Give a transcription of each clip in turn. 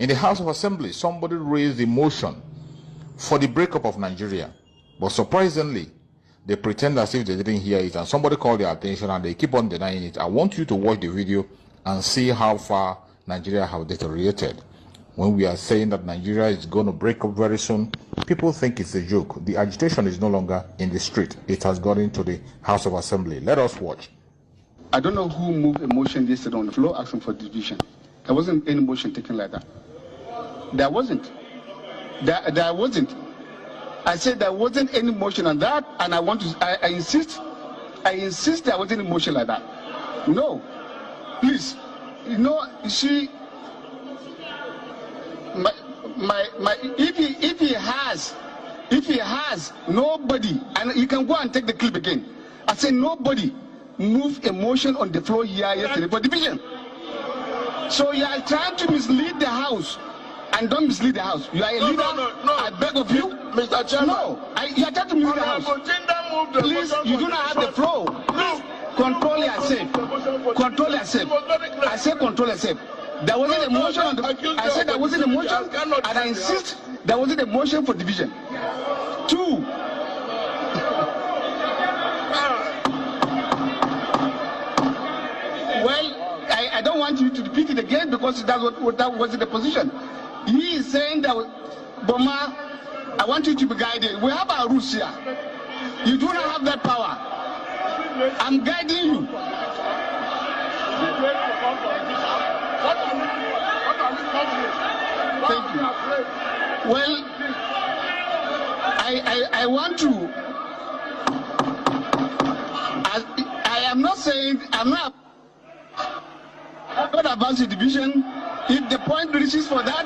In the House of Assembly, somebody raised the motion for the breakup of Nigeria. But surprisingly, they pretend as if they didn't hear it, and somebody called their attention and they keep on denying it. I want you to watch the video and see how far Nigeria have deteriorated. When we are saying that Nigeria is going to break up very soon, people think it's a joke. The agitation is no longer in the street. It has gone into the House of Assembly. Let us watch. I don't know who moved a motion yesterday on the floor asking for division. There wasn't any motion taken like that. There wasn't. There wasn't. I said there wasn't any motion on that, and I insist there wasn't any motion like that. No. Please. You see, if he has nobody, and you can go and take the clip again. I say nobody moved a motion on the floor here yesterday for division. So you are trying to mislead the House, and don't mislead the House. You are a leader. No. I beg of you, Mr. Chairman. No, you are trying to mislead the House. Please, you do not have the floor. Please, control yourself. Control yourself. I say control yourself. There wasn't a motion on the. I said there wasn't a motion, and I insist there wasn't a motion for division. 2. Well, I don't want you to repeat it again because that was the position. He is saying that, Boma, I want you to be guided. We have our rules here. You do not have that power. I'm guiding you. Thank you. Well, I want to. I am not saying I'm not about the division. If the point reaches for that.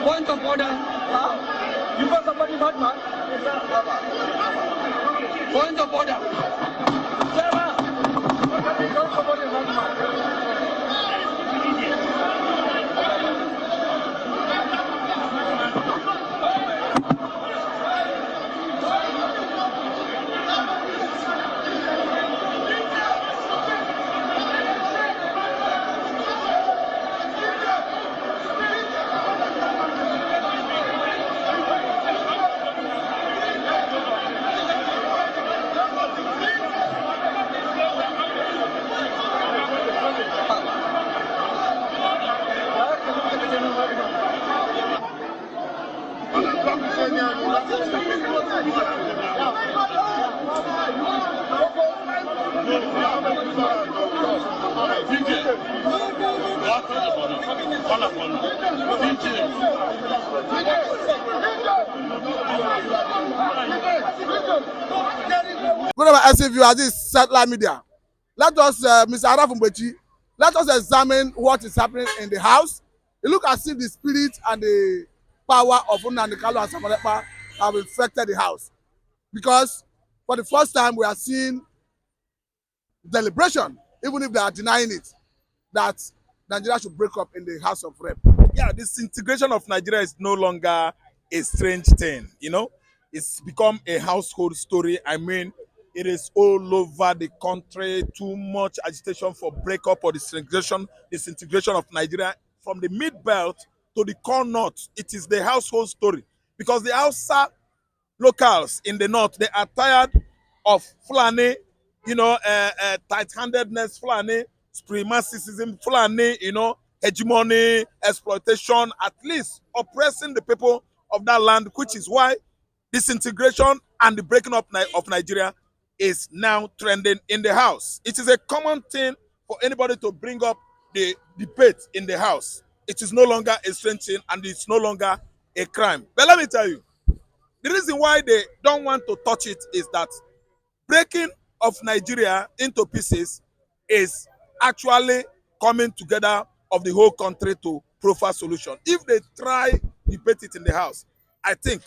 Point of order. You got somebody bad man? Point of order. Whenever I say you are this satellite media, let us, Mr. Arafumbechi, let us examine what is happening in the House. It looks as if the spirit and the power of Nnamdi and Samalepa have infected the House. Because for the first time we are seeing deliberation, even if they are denying it, that Nigeria should break up in the House of Rep. Yeah, this integration of Nigeria is no longer a strange thing, you know. It's become a household story. I mean, it is all over the country. Too much agitation for breakup or disintegration of Nigeria from the mid-belt to the core north. It is the household story because the Hausa locals in the north, they are tired of Fulani, you know, tight-handedness, Fulani, supremacism, Fulani, you know, hegemony, exploitation, at least oppressing the people of that land, which is why disintegration and the breaking up of Nigeria is now trending in the House. It is a common thing for anybody to bring up the debate in the House. It is no longer a strange thing and it's no longer a crime. But let me tell you, the reason why they don't want to touch it is that breaking of Nigeria into pieces is actually coming together of the whole country to profile solution. If they try debate it in the House, I think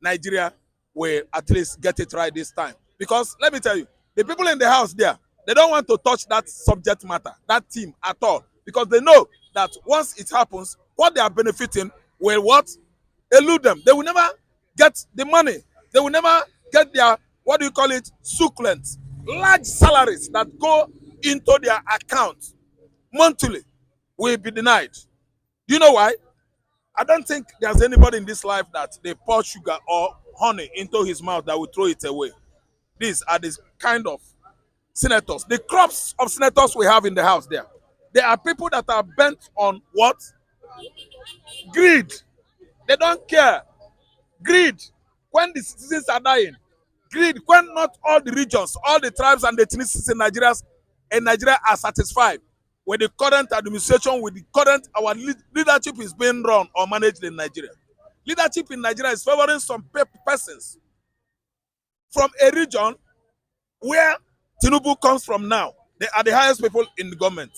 Nigeria will at least get it right this time. Because let me tell you, the people in the House there, They don't want to touch that subject matter, that theme at all, because they know that once it happens, what they are benefiting will what? Elude them. They will never get the money. They will never get their, what do you call it, succulent, large salaries that go into their account monthly will be denied. Do you know why? I don't think there's anybody in this life that they pour sugar or honey into his mouth that will throw it away. These are the kind of senators, the crops of senators we have in the house there. There are people that are bent on what? Greed. They don't care. Greed. When the citizens are dying. Greed. When not all the regions, all the tribes and the ethnicities in Nigeria are satisfied with the current administration, with the current, our leadership is being run or managed in Nigeria. Leadership in Nigeria is favoring some persons from a region where Tinubu comes from now. They are the highest people in the government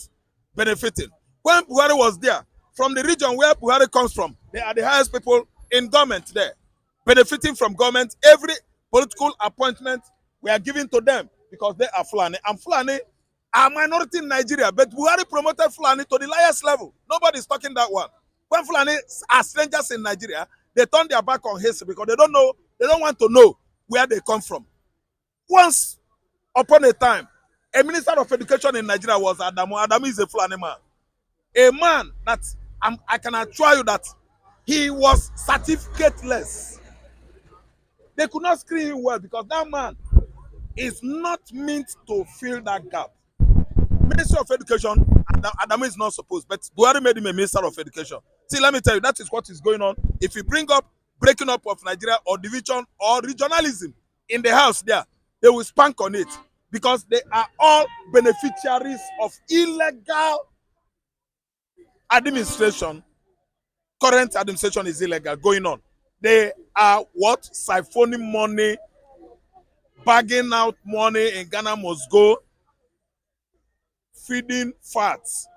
benefiting. When Buhari was there, from the region where Buhari comes from, they are the highest people in government there, benefiting from government. Every political appointment we are giving to them because they are Fulani. And Fulani are minority in Nigeria, but Buhari promoted Fulani to the highest level. Nobody is talking that one. When Fulani are strangers in Nigeria, they turn their back on history because they don't want to know where they come from. Once upon a time, a minister of education in Nigeria was Adamu. Adamu is a Fulani man. A man that I can assure you that he was certificateless. They could not screen him well because that man is not meant to fill that gap. Minister of Education, Adamu is not supposed, but Buhari made him a Minister of Education. See, let me tell you, that is what is going on. If you bring up breaking up of Nigeria or division or regionalism in the house there, they will spank on it because they are all beneficiaries of illegal administration. Current administration is illegal going on. They are what? Siphoning money, bagging out money in Ghana must go, feeding fats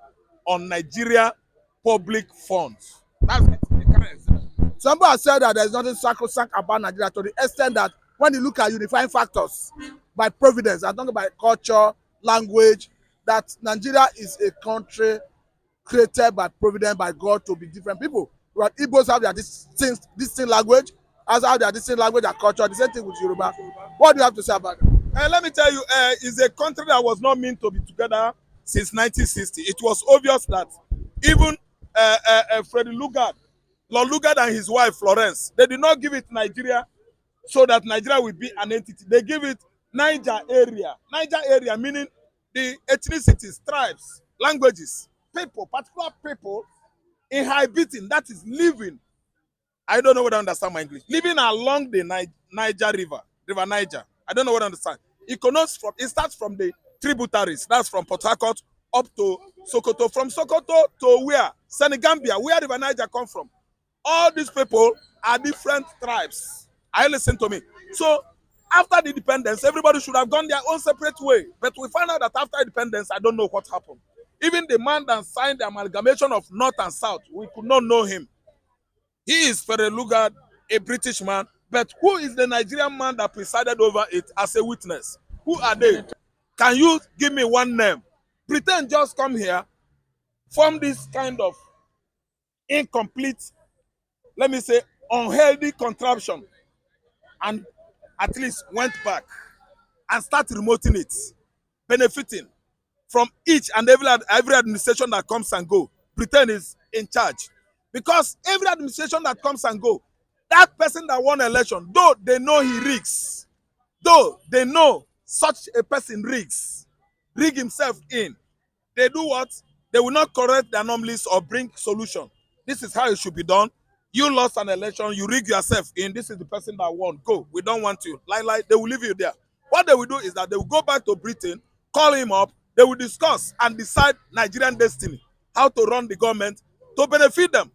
on Nigeria public funds. That's it. Somebody has said that there is nothing sacrosanct about Nigeria to the extent that when you look at unifying factors by providence, I'm talking about culture, language, that Nigeria is a country created by providence, by God, to be different people. But Igbos have their distinct language, as have their distinct language and culture. The same thing with Yoruba. What do you have to say about it? Let me tell you, it's a country that was not meant to be together since 1960. It was obvious that even Freddie Lugard, Lord Lugard and his wife Florence, they did not give it Nigeria so that Nigeria will be an entity. They give it Niger area. Niger area meaning the ethnicities, tribes, languages, people, particular people inhabiting, that is living. I don't know what I understand my English. Living along the Niger River Niger. I don't know what I understand. It starts from the tributaries. That's from Port Harcourt up to Sokoto. From Sokoto to where? Senegambia, where River Niger come from. All these people are different tribes. I listen to me. So after the independence, everybody should have gone their own separate way. But we found out that after independence, I don't know what happened. Even the man that signed the amalgamation of North and South, we could not know him. He is Freddie Lugard, a British man. But who is the Nigerian man that presided over it as a witness? Who are they? Can you give me one name? Pretend just come here, form this kind of incomplete, let me say, unhealthy contraption, and at least went back and start remoting it, benefiting from each and every administration that comes and go. Britain is in charge. Because every administration that comes and go, that person that won election, though they know he rigs, though they know such a person rig himself in, they do what? They will not correct the anomalies or bring solution. This is how it should be done. You lost an election, you rig yourself in, this is the person that won. Go, we don't want you. Like, they will leave you there. What they will do is that they will go back to Britain, call him up, they will discuss and decide Nigerian destiny, how to run the government to benefit them.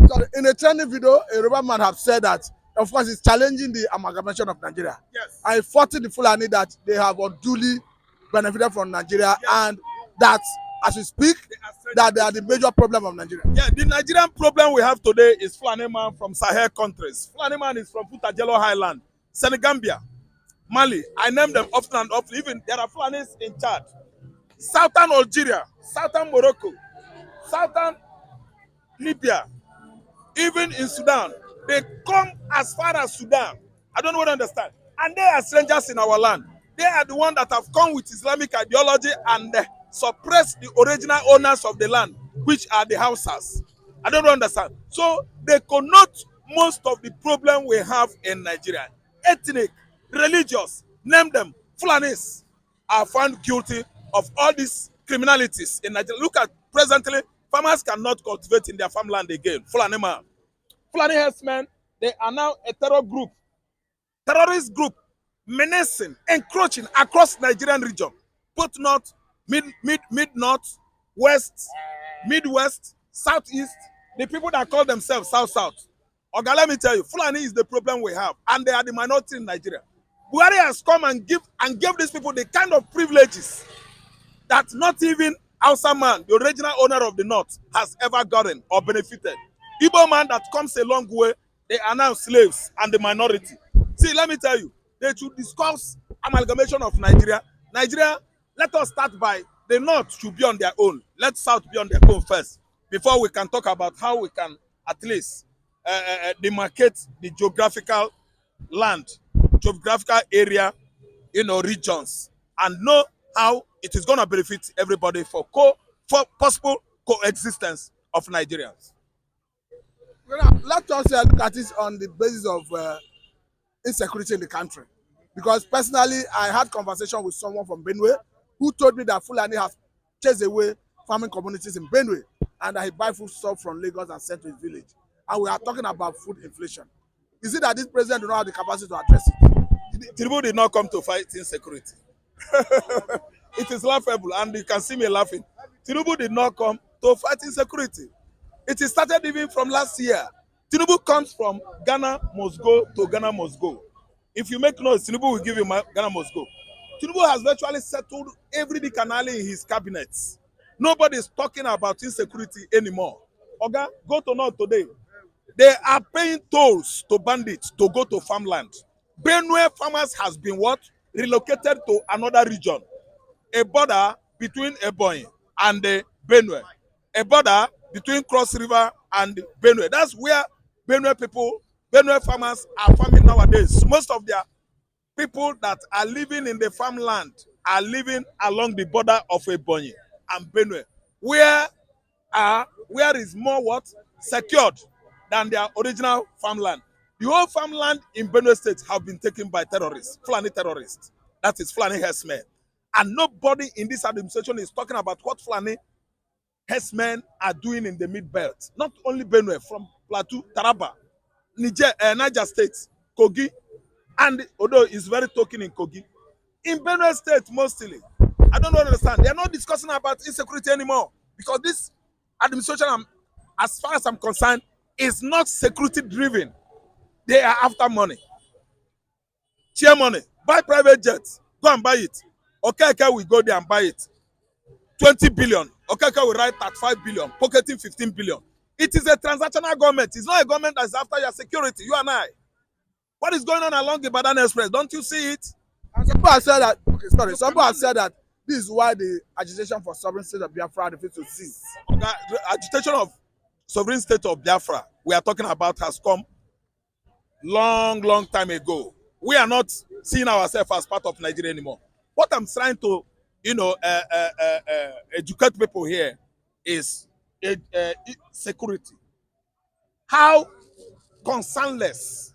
So in a trending video, a Yoruba man have said that, of course, he's challenging the amalgamation of Nigeria. Yes. I fought the Fulani that they have unduly benefited from Nigeria, yes, and that, as we speak, that they are the major problem of Nigeria. Yeah, the Nigerian problem we have today is Fulani man from Sahel countries. Fulani man is from Putajelo Highland, Senegambia, Mali. I name them often and often. Even there are Fulanis in Chad. southern Algeria, southern Morocco, southern Libya, even in Sudan. They come as far as Sudan. I don't know what to understand. And they are strangers in our land. They are the ones that have come with Islamic ideology and suppress the original owners of the land, which are the Hausas. I don't understand. So they connote most of the problem we have in Nigeria. Ethnic, religious, name them, Fulanis are found guilty of all these criminalities in Nigeria. Look at presently, farmers cannot cultivate in their farmland again. Fulani man. Fulani herdsmen, they are now a terrorist group, menacing, encroaching across Nigerian region, both north, mid-north, west, midwest, southeast, the people that call themselves south-south. Okay, let me tell you, Fulani is the problem we have, and they are the minority in Nigeria. Buhari has come and gave these people the kind of privileges that not even Hausa man, the original owner of the north, has ever gotten or benefited. Igbo man that comes a long way, they are now slaves and the minority. See, let me tell you, they should discuss amalgamation of Nigeria. Nigeria, let us start by the north should be on their own. Let south be on their own first, before we can talk about how we can at least demarcate the geographical land, geographical area, regions, and know how it is going to benefit everybody for possible coexistence of Nigerians. Let us look at this on the basis of insecurity in the country. Because personally, I had conversation with someone from Benue who told me that Fulani has chased away farming communities in Benue and that he buy food stuff from Lagos and sent to his village. And we are talking about food inflation. Is it that this president does not have the capacity to address it? Tinubu did not come to fight insecurity. It is laughable, and you can see me laughing. Tinubu did not come to fight insecurity. It started even from last year. Tinubu comes from Ghana must go to Ghana must go. If you make noise, Tinubu will give you Ghana must go. Tinubu has virtually settled every canal in his cabinets. Nobody is talking about insecurity anymore. Oga, go to North today. They are paying tolls to bandits to go to farmland. Benue farmers has been what? Relocated to another region. A border between Ebonyi and Benue. A border between Cross River and Benue. That's where Benue farmers are farming nowadays. Most of their people that are living in the farmland are living along the border of Ebonyi and Benue, where is more what? Secured than their original farmland. The whole farmland in Benue State have been taken by terrorists, Fulani terrorists. That is Fulani herdsmen. And nobody in this administration is talking about what Fulani herdsmen are doing in the mid-belt. Not only Benue, from Plateau, Taraba, Niger State, Kogi, and although it's very talking in Kogi. In Benue State, mostly, I don't understand. They are not discussing about insecurity anymore because this administration, as far as I'm concerned, is not security-driven. They are after money. Share money. Buy private jets. Go and buy it. Okay, we go there and buy it. 20 billion. Okay, we write 35 billion. Pocketing 15 billion. It is a transactional government. It's not a government that's after your security. You and I. What is going on along the Ibadan Express? Don't you see it? And some people have said that. Okay, sorry. Some people have said that this is why the agitation for sovereign state of Biafra refused to cease. Okay, the agitation of sovereign state of Biafra we are talking about has come long time ago. We are not seeing ourselves as part of Nigeria anymore. What I'm trying to, educate people here is security. How concernless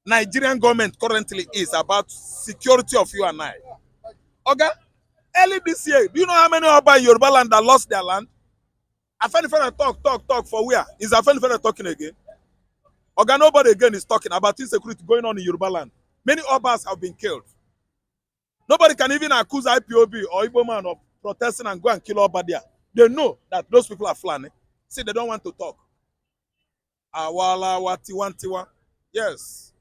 Nigerian government currently is about security of you and I. Okay? Early this year, do you know how many Oba in Yoruba land that lost their land? Afenifere talk for where? Is Afenifere talking again? Okay, nobody again is talking about insecurity going on in Yoruba land. Many Obas have been killed. Nobody can even accuse IPOB or Igbo man of protesting and go and kill Oba there. They know that those people are Fulani. See, they don't want to talk. Awala watiwantiwa. Yes.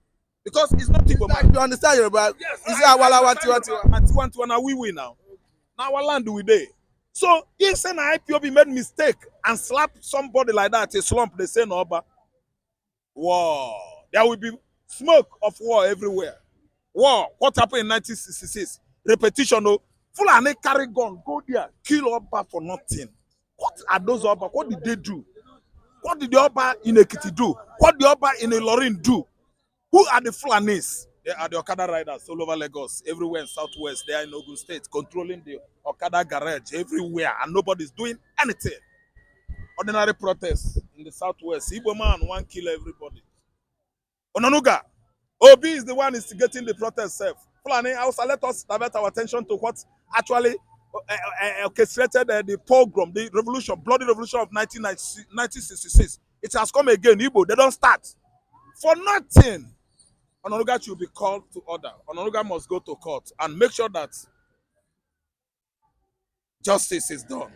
Because it's not Igbo man. You understand Yoruba? Yes. Is it Awala watiwantiwa? Watiwantiwa na we now. Now our land we dey. So if an IPOB made mistake and slap somebody like that, a slump, they say no Oba. Wow. There will be smoke of war everywhere. War. What happened in 1966? Repetition. Fulani carry gun, go there, kill Oba for nothing. What are those Oba? What did they do? What did the Oba in Ekiti do? What did the Oba in Ilorin do? Who are the Fulanis? They are the Okada riders all over Lagos, everywhere in Southwest. They are in Ogun State, controlling the Okada garage everywhere, and nobody's doing anything. Ordinary protests in the Southwest. Igbo man want kill everybody. Ononuga, Obi is the one instigating the protest self. Fulani, also let us divert our attention to what actually orchestrated the pogrom, the revolution, bloody revolution of 1966. It has come again. Igbo, they don't start. For nothing. Ononuga should be called to order. Ononuga must go to court and make sure that justice is done.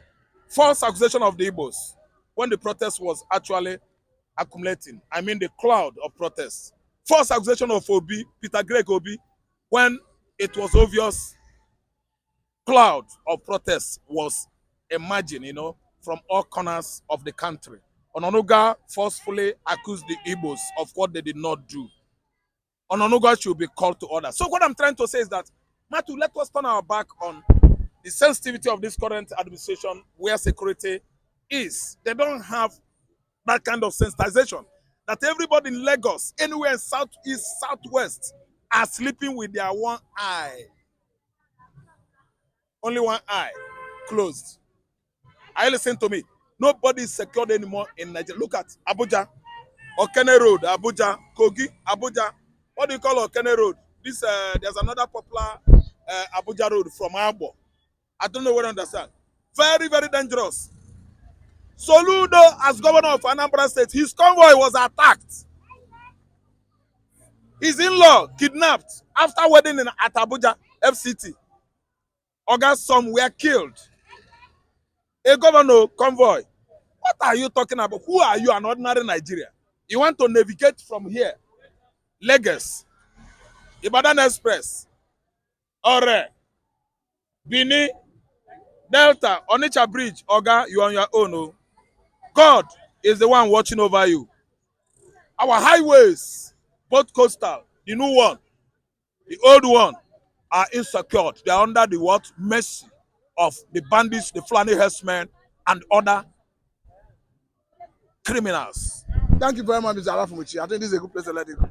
False accusation of the Igbos when the protest was actually accumulating. I mean the cloud of protests. False accusation of Obi, Peter Greg Obi, when it was obvious cloud of protests was emerging, you know, from all corners of the country. Ononuga forcefully accused the Igbos of what they did not do. Ononuga should be called to order. So what I'm trying to say is that, Matthew, let us turn our back on the sensitivity of this current administration where security is. They don't have that kind of sensitization. That everybody in Lagos, anywhere in Southeast, Southwest, are sleeping with their one eye. Only one eye closed. Are you listening to me? Nobody is secured anymore in Nigeria. Look at Abuja, Okene Road, Abuja, Kogi, Abuja. What do you call Okene Road? This there's another popular Abuja road from Abo. I don't know where to understand. Very, very dangerous. Soludo, as governor of Anambra State, his convoy was attacked. His in-law kidnapped after wedding at Abuja, FCT. August, some were killed. A governor convoy. What are you talking about? Who are you, an ordinary Nigerian? You want to navigate from here, Lagos, Ibadan Express, Ore, Bini, Delta, Onitsha Bridge, Oga, you on your own. Oh. God is the one watching over you. Our highways, both coastal, the new one, the old one, are insecure. They are under the what? Mercy of the bandits, the Fulani herdsmen, and other criminals. Thank you very much, Mr. Arafumuchi. I think this is a good place to let it go.